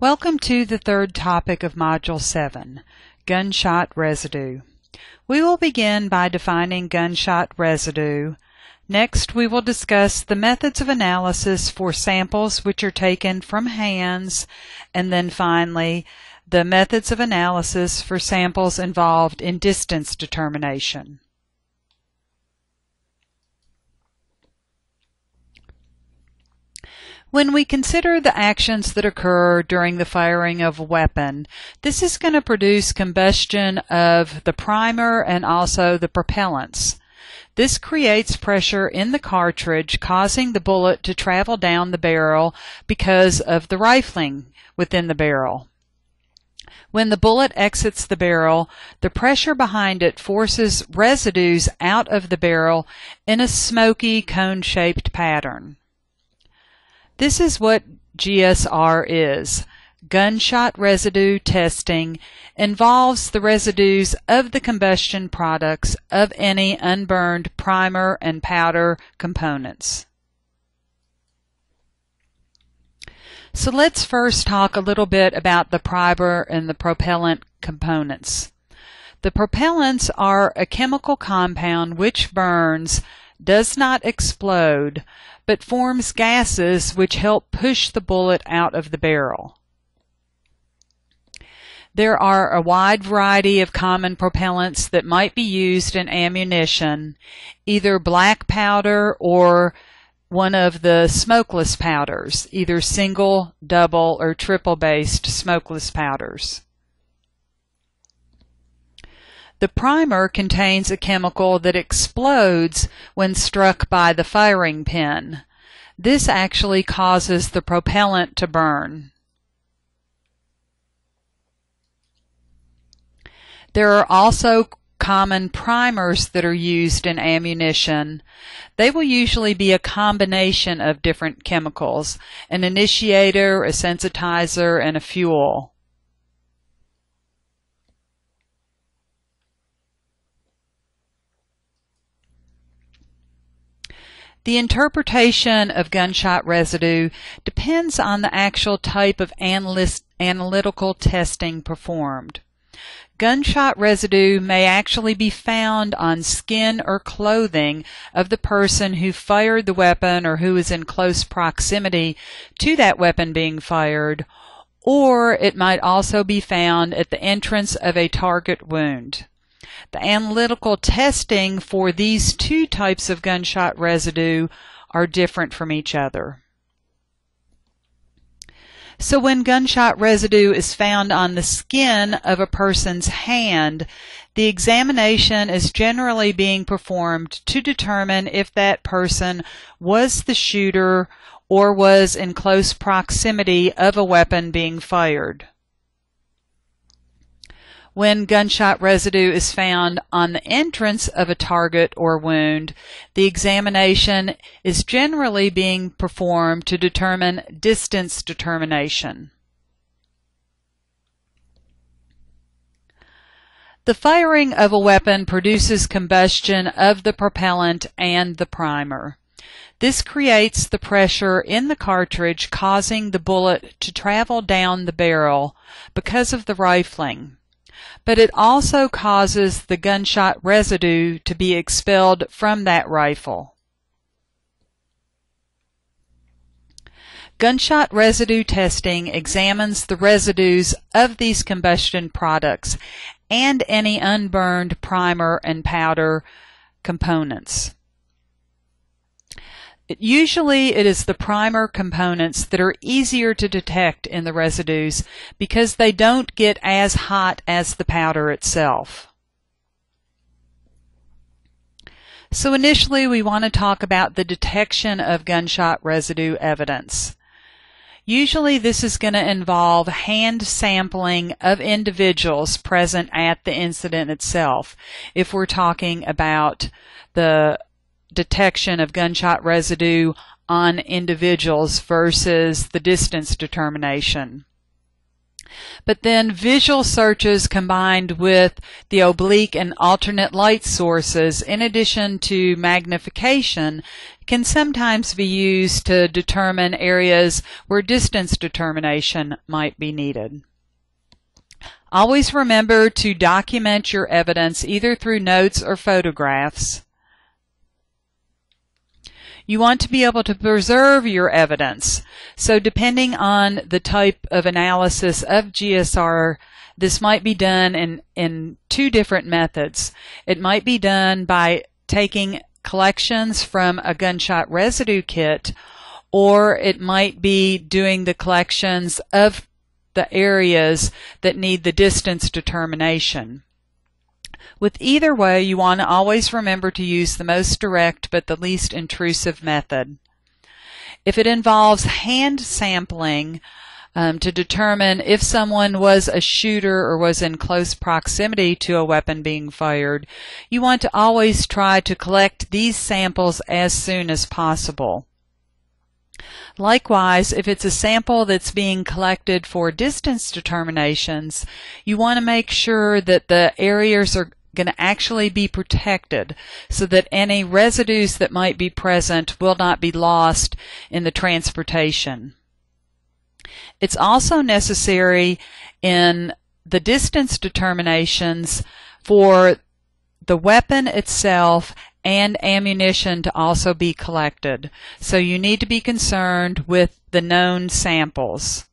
Welcome to the third topic of Module 7, gunshot residue. We will begin by defining gunshot residue. Next, we will discuss the methods of analysis for samples which are taken from hands, and then finally, the methods of analysis for samples involved in distance determination. When we consider the actions that occur during the firing of a weapon, this is going to produce combustion of the primer and also the propellants. This creates pressure in the cartridge, causing the bullet to travel down the barrel because of the rifling within the barrel. When the bullet exits the barrel, the pressure behind it forces residues out of the barrel in a smoky cone-shaped pattern. This is what GSR is. Gunshot residue testing involves the residues of the combustion products of any unburned primer and powder components. So let's first talk a little bit about the primer and the propellant components. The propellants are a chemical compound which burns, does not explode, but forms gases which help push the bullet out of the barrel. There are a wide variety of common propellants that might be used in ammunition, either black powder or one of the smokeless powders, either single, double, or triple-based smokeless powders. The primer contains a chemical that explodes when struck by the firing pin. This actually causes the propellant to burn. There are also common primers that are used in ammunition. They will usually be a combination of different chemicals, an initiator, a sensitizer, and a fuel. The interpretation of gunshot residue depends on the actual type of analytical testing performed. Gunshot residue may actually be found on skin or clothing of the person who fired the weapon or who is in close proximity to that weapon being fired, or it might also be found at the entrance of a target wound. The analytical testing for these two types of gunshot residue are different from each other. So when gunshot residue is found on the skin of a person's hand, the examination is generally being performed to determine if that person was the shooter or was in close proximity of a weapon being fired. When gunshot residue is found on the entrance of a target or wound, the examination is generally being performed to determine distance determination. The firing of a weapon produces combustion of the propellant and the primer. This creates the pressure in the cartridge, causing the bullet to travel down the barrel because of the rifling. But it also causes the gunshot residue to be expelled from that rifle. Gunshot residue testing examines the residues of these combustion products and any unburned primer and powder components. Usually it is the primer components that are easier to detect in the residues because they don't get as hot as the powder itself. So initially we want to talk about the detection of gunshot residue evidence. Usually this is going to involve hand sampling of individuals present at the incident itself, if we're talking about the detection of gunshot residue on individuals versus the distance determination. But then visual searches combined with the oblique and alternate light sources, in addition to magnification, can sometimes be used to determine areas where distance determination might be needed. Always remember to document your evidence either through notes or photographs. You want to be able to preserve your evidence. So depending on the type of analysis of GSR, this might be done in two different methods. It might be done by taking collections from a gunshot residue kit, or it might be doing the collections of the areas that need the distance determination. With either way, you want to always remember to use the most direct but the least intrusive method. If it involves hand sampling to determine if someone was a shooter or was in close proximity to a weapon being fired, you want to always try to collect these samples as soon as possible. Likewise, if it's a sample that's being collected for distance determinations, you want to make sure that the areas are going to actually be protected so that any residues that might be present will not be lost in the transportation. It's also necessary in the distance determinations for the weapon itself and ammunition to also be collected. So you need to be concerned with the known samples.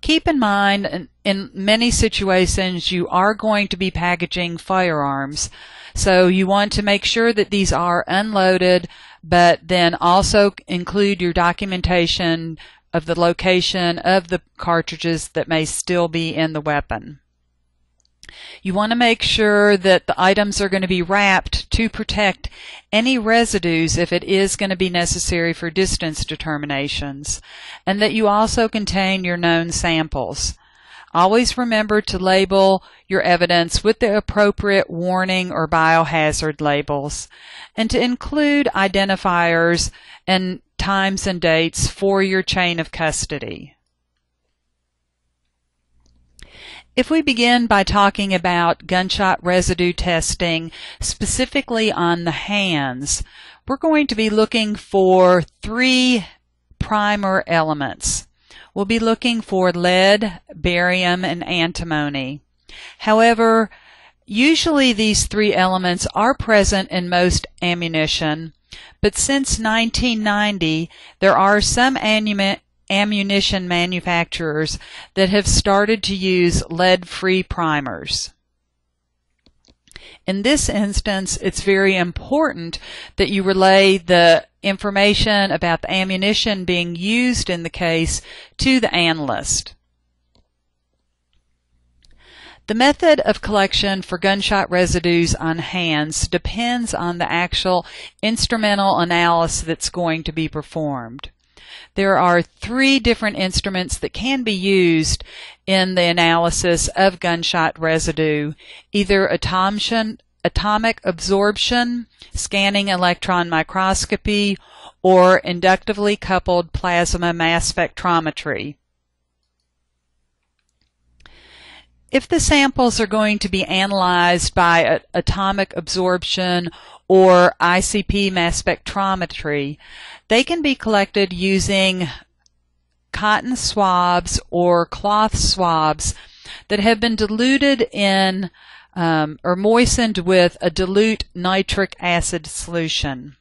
Keep in mind, in many situations, you are going to be packaging firearms. So you want to make sure that these are unloaded, but then also include your documentation of the location of the cartridges that may still be in the weapon. You want to make sure that the items are going to be wrapped to protect any residues if it is going to be necessary for distance determinations, and that you also contain your known samples. Always remember to label your evidence with the appropriate warning or biohazard labels, and to include identifiers and times and dates for your chain of custody. If we begin by talking about gunshot residue testing, specifically on the hands, we're going to be looking for 3 primer elements. We'll be looking for lead, barium, and antimony. However, usually these 3 elements are present in most ammunition, but since 1990, there are some ammunition manufacturers that have started to use lead-free primers. In this instance, it's very important that you relay the information about the ammunition being used in the case to the analyst. The method of collection for gunshot residues on hands depends on the actual instrumental analysis that's going to be performed. There are 3 different instruments that can be used in the analysis of gunshot residue, either atomic absorption, scanning electron microscopy, or inductively coupled plasma mass spectrometry. If the samples are going to be analyzed by atomic absorption or ICP mass spectrometry, they can be collected using cotton swabs or cloth swabs that have been diluted in or moistened with a dilute nitric acid solution.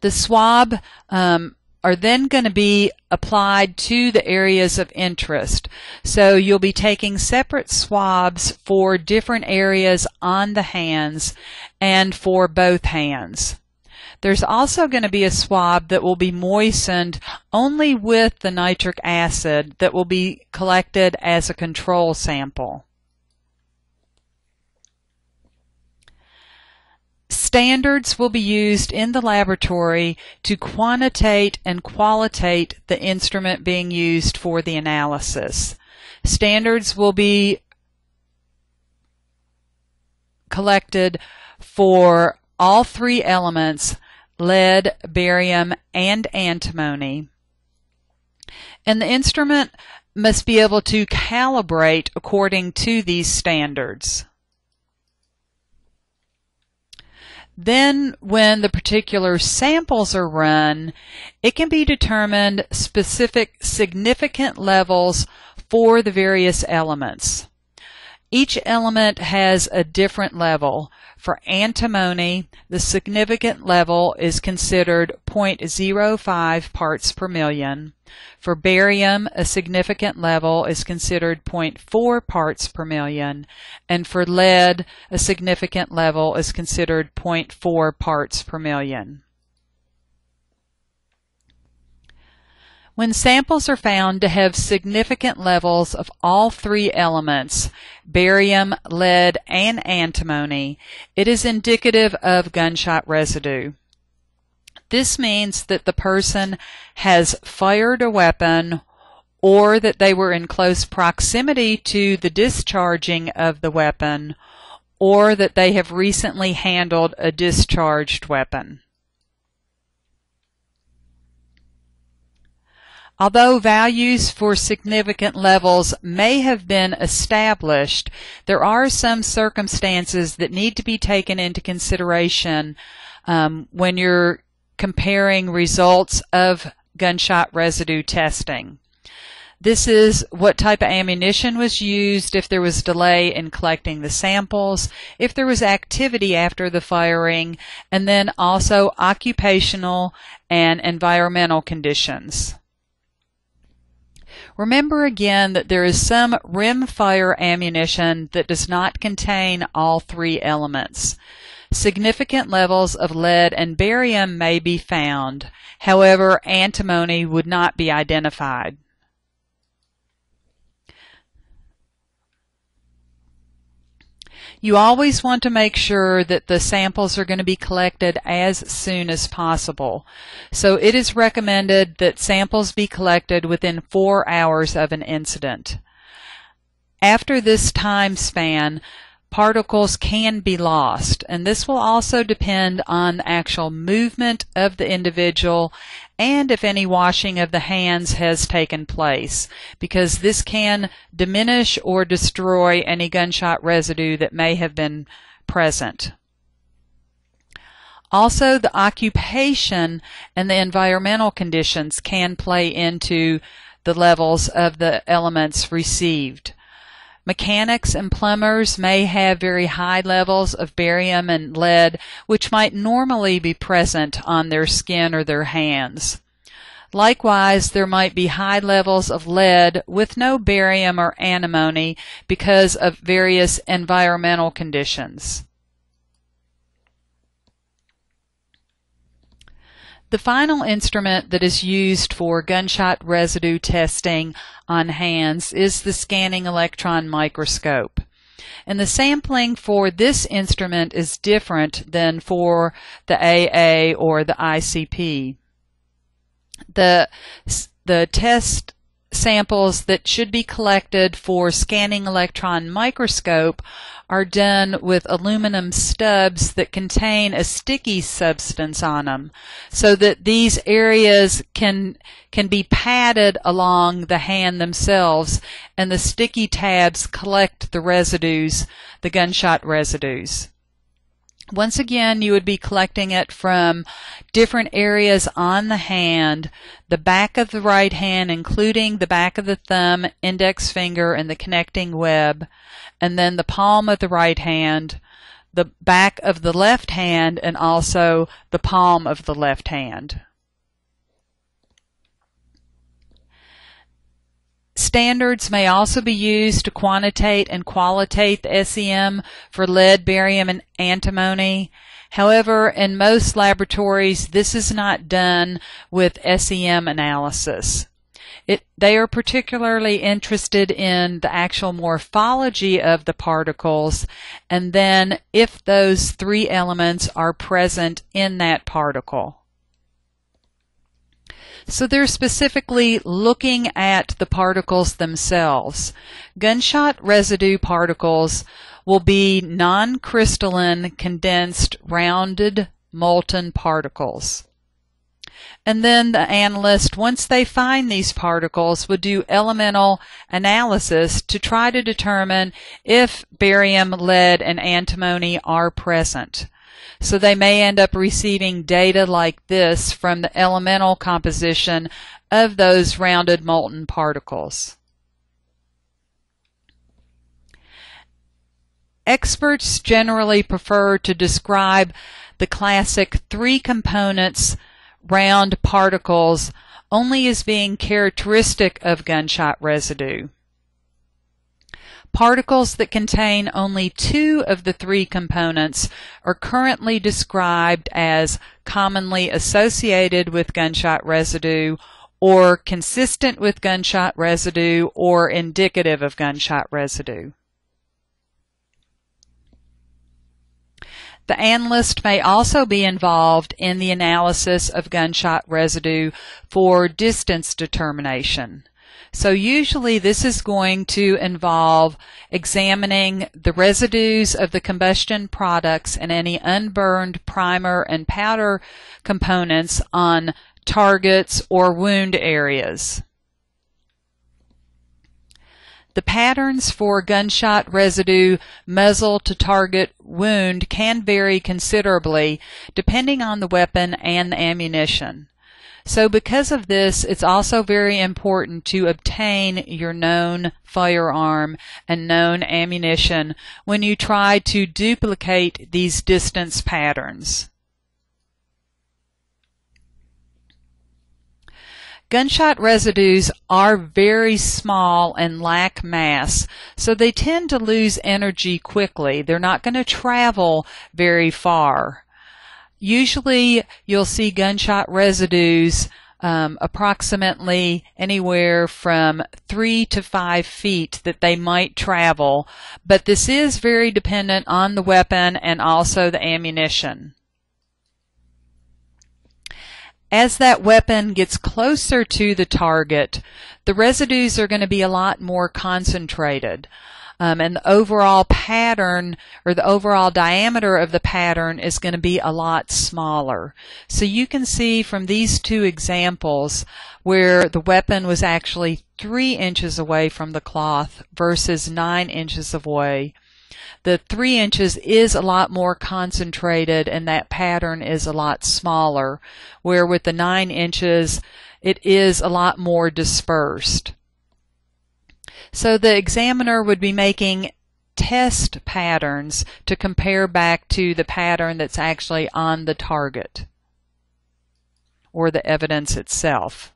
The swab are then going to be applied to the areas of interest. So you'll be taking separate swabs for different areas on the hands and for both hands. There's also going to be a swab that will be moistened only with the nitric acid that will be collected as a control sample. Standards will be used in the laboratory to quantitate and qualitate the instrument being used for the analysis. Standards will be collected for all 3 elements, lead, barium, and antimony. And the instrument must be able to calibrate according to these standards. Then, when the particular samples are run, it can be determined specific significant levels for the various elements. Each element has a different level. For antimony, the significant level is considered 0.05 parts per million. For barium, a significant level is considered 0.4 parts per million. And for lead, a significant level is considered 0.4 parts per million. When samples are found to have significant levels of all three elements, barium, lead, and antimony, it is indicative of gunshot residue. This means that the person has fired a weapon or that they were in close proximity to the discharging of the weapon or that they have recently handled a discharged weapon. Although values for significant levels may have been established, there are some circumstances that need to be taken into consideration when you're comparing results of gunshot residue testing. This is what type of ammunition was used, if there was delay in collecting the samples, if there was activity after the firing, and then also occupational and environmental conditions. Remember again that there is some rimfire ammunition that does not contain all three elements. Significant levels of lead and barium may be found. However, antimony would not be identified. You always want to make sure that the samples are going to be collected as soon as possible. So it is recommended that samples be collected within 4 hours of an incident. After this time span, particles can be lost, and this will also depend on the actual movement of the individual and if any washing of the hands has taken place, because this can diminish or destroy any gunshot residue that may have been present. Also, the occupation and the environmental conditions can play into the levels of the elements received. Mechanics and plumbers may have very high levels of barium and lead, which might normally be present on their skin or their hands. Likewise, there might be high levels of lead with no barium or antimony because of various environmental conditions. The final instrument that is used for gunshot residue testing on hands is the scanning electron microscope. And the sampling for this instrument is different than for the AA or the ICP. The test samples that should be collected for scanning electron microscope are done with aluminum stubs that contain a sticky substance on them, so that these areas can be patted along the hand themselves, and the sticky tabs collect the residues, the gunshot residues. Once again, you would be collecting it from different areas on the hand, the back of the right hand, including the back of the thumb, index finger, and the connecting web, and then the palm of the right hand, the back of the left hand, and also the palm of the left hand. Standards may also be used to quantitate and qualitate the SEM for lead, barium, and antimony. However, in most laboratories, this is not done with SEM analysis. They are particularly interested in the actual morphology of the particles, and then if those three elements are present in that particle. So they're specifically looking at the particles themselves. Gunshot residue particles will be non-crystalline, condensed, rounded, molten particles. And then the analyst, once they find these particles, would do elemental analysis to try to determine if barium, lead, and antimony are present. So they may end up receiving data like this from the elemental composition of those rounded molten particles. Experts generally prefer to describe the classic three components round particles only as being characteristic of gunshot residue. Particles that contain only two of the three components are currently described as commonly associated with gunshot residue, or consistent with gunshot residue, or indicative of gunshot residue. The analyst may also be involved in the analysis of gunshot residue for distance determination. So usually this is going to involve examining the residues of the combustion products and any unburned primer and powder components on targets or wound areas. The patterns for gunshot residue muzzle to target wound can vary considerably depending on the weapon and the ammunition. So because of this, it's also very important to obtain your known firearm and known ammunition when you try to duplicate these distance patterns. Gunshot residues are very small and lack mass, so they tend to lose energy quickly. They're not going to travel very far. Usually you'll see gunshot residues approximately anywhere from 3 to 5 feet that they might travel, but this is very dependent on the weapon and also the ammunition. As that weapon gets closer to the target, the residues are going to be a lot more concentrated. And the overall pattern or the overall diameter of the pattern is going to be a lot smaller. So you can see from these two examples where the weapon was actually 3 inches away from the cloth versus 9 inches away. The 3 inches is a lot more concentrated and that pattern is a lot smaller, where with the 9 inches it is a lot more dispersed. So the examiner would be making test patterns to compare back to the pattern that's actually on the target or the evidence itself.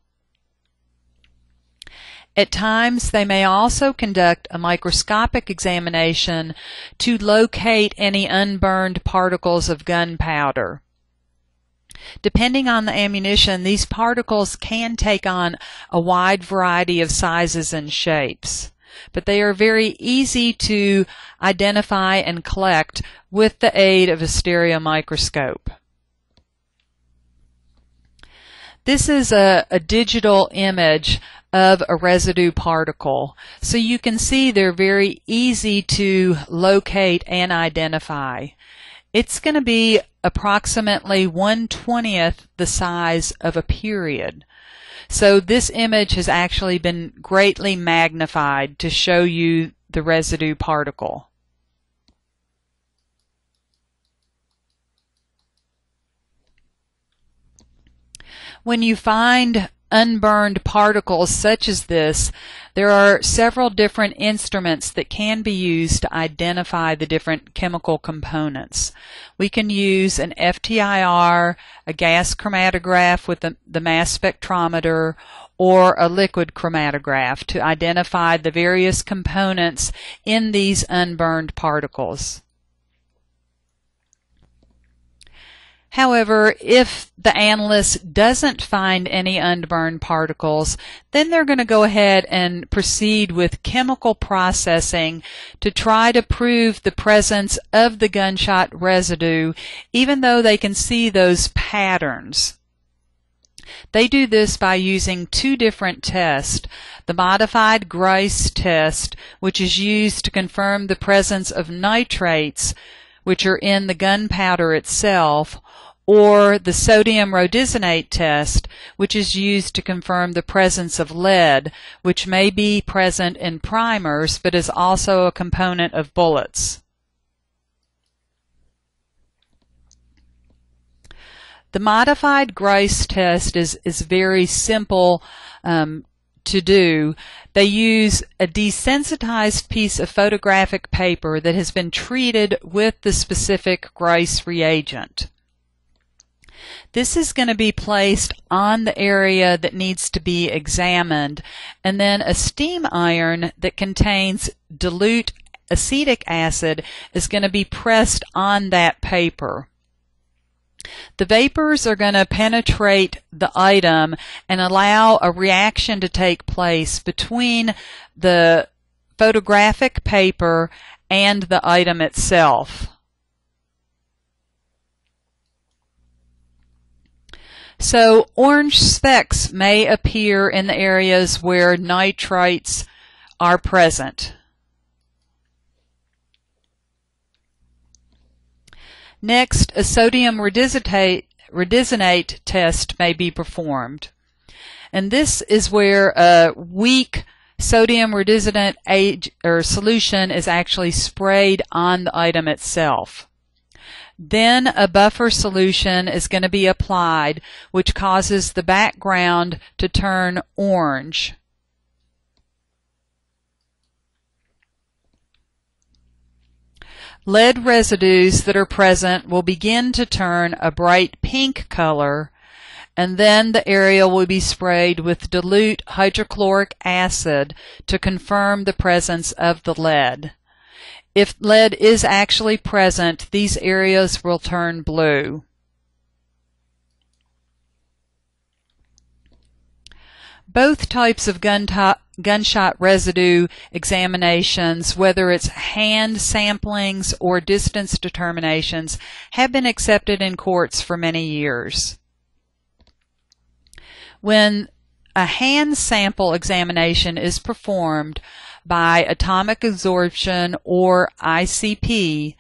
At times, they may also conduct a microscopic examination to locate any unburned particles of gunpowder. Depending on the ammunition, these particles can take on a wide variety of sizes and shapes, but they are very easy to identify and collect with the aid of a stereo microscope. This is a digital image of a residue particle. So you can see they're very easy to locate and identify. It's going to be approximately 1/20th the size of a period. So this image has actually been greatly magnified to show you the residue particle. When you find unburned particles such as this, there are several different instruments that can be used to identify the different chemical components. We can use an FTIR, a gas chromatograph with the mass spectrometer, or a liquid chromatograph to identify the various components in these unburned particles. However, if the analyst doesn't find any unburned particles, then they're going to go ahead and proceed with chemical processing to try to prove the presence of the gunshot residue, even though they can see those patterns. They do this by using two different tests. The modified Grice test, which is used to confirm the presence of nitrates, which are in the gunpowder itself, or the sodium rhodizonate test, which is used to confirm the presence of lead, which may be present in primers but is also a component of bullets. The modified Grice test is very simple to do. They use a desensitized piece of photographic paper that has been treated with the specific Grice reagent. This is going to be placed on the area that needs to be examined, and then a steam iron that contains dilute acetic acid is going to be pressed on that paper. The vapors are going to penetrate the item and allow a reaction to take place between the photographic paper and the item itself. So orange specks may appear in the areas where nitrites are present. Next, a sodium rhodizonate test may be performed. And this is where a weak sodium rhodizonate solution is actually sprayed on the item itself. Then a buffer solution is going to be applied, which causes the background to turn orange. Lead residues that are present will begin to turn a bright pink color, and then the area will be sprayed with dilute hydrochloric acid to confirm the presence of the lead. If lead is actually present, these areas will turn blue. Both types of gunshot residue examinations, whether it's hand samplings or distance determinations, have been accepted in courts for many years. When a hand sample examination is performed by atomic absorption or ICP,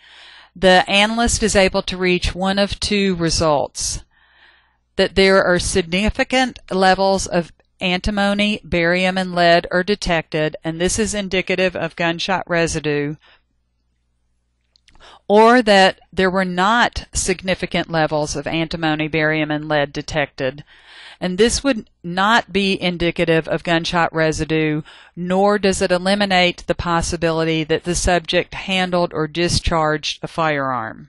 the analyst is able to reach one of two results: that there are significant levels of antimony, barium, and lead are detected, and this is indicative of gunshot residue, or that there were not significant levels of antimony, barium, and lead detected. And this would not be indicative of gunshot residue, nor does it eliminate the possibility that the subject handled or discharged a firearm.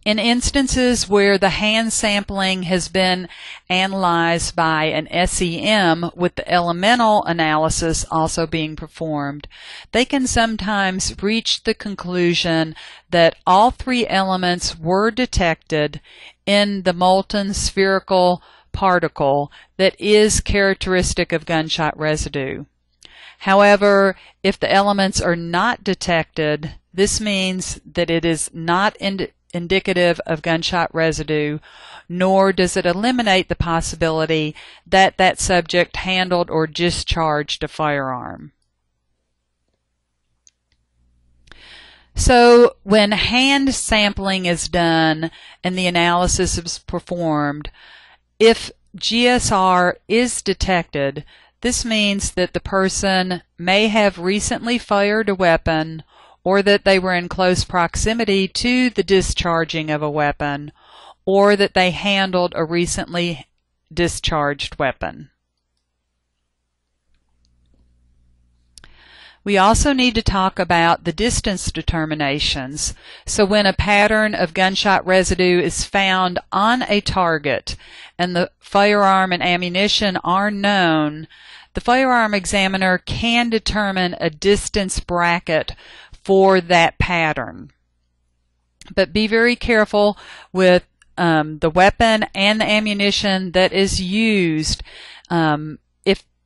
In instances where the hand sampling has been analyzed by an SEM with the elemental analysis also being performed, they can sometimes reach the conclusion that all three elements were detected in the molten spherical particle that is characteristic of gunshot residue. However, if the elements are not detected, this means that it is not indicative of gunshot residue, nor does it eliminate the possibility that that subject handled or discharged a firearm. So when hand sampling is done and the analysis is performed, if GSR is detected, this means that the person may have recently fired a weapon, or that they were in close proximity to the discharging of a weapon, or that they handled a recently discharged weapon. We also need to talk about the distance determinations. So when a pattern of gunshot residue is found on a target and the firearm and ammunition are known, the firearm examiner can determine a distance bracket for that pattern. But be very careful with the weapon and the ammunition that is used.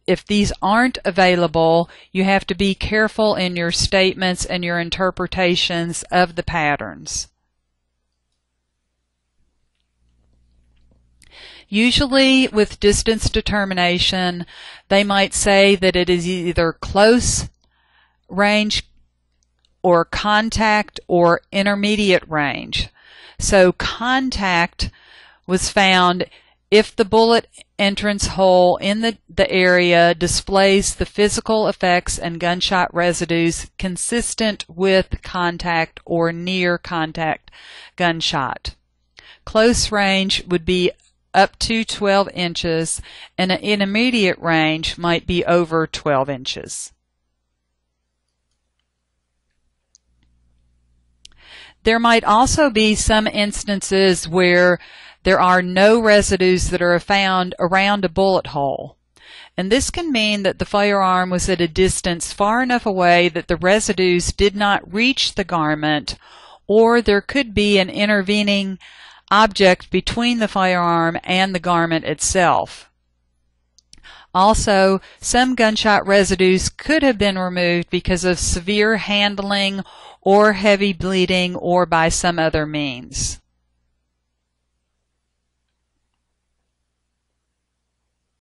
If these aren't available, you have to be careful in your statements and your interpretations of the patterns. Usually with distance determination, they might say that it is either close range or contact or intermediate range. So contact was found if the bullet entrance hole in the area displays the physical effects and gunshot residues consistent with contact or near contact gunshot. Close range would be up to 12 inches, and an intermediate range might be over 12 inches. There might also be some instances where there are no residues that are found around a bullet hole. And this can mean that the firearm was at a distance far enough away that the residues did not reach the garment, or there could be an intervening object between the firearm and the garment itself. Also, some gunshot residues could have been removed because of severe handling or heavy bleeding or by some other means.